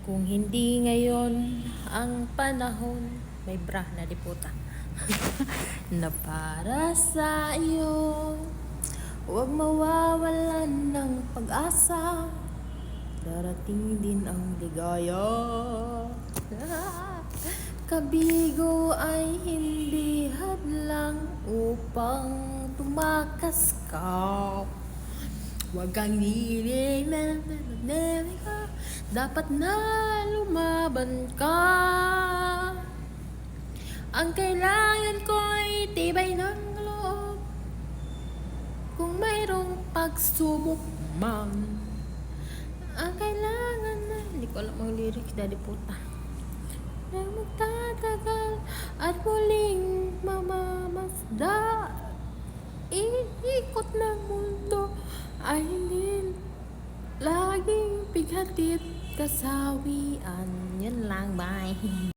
Kung hindi ngayon ang panahon, may bra na liputa na para sa iyo, huwag mawawalan ng pag-asa, darating din ang ligaya. Kabigo ay hindi hadlang upang tumakas ka. Huwag kang hiling na dapat na lumaban ka. Ang kailangan ko ay tibay ng loob. Kung mayroong pagsubok man, ang kailangan na, hindi ko alam ang lyrics, daddy puta, na magtatagal at muling mamamasda. Iikot ng mundo ay hindi laging bighatid kasawian. Yan lang, bye.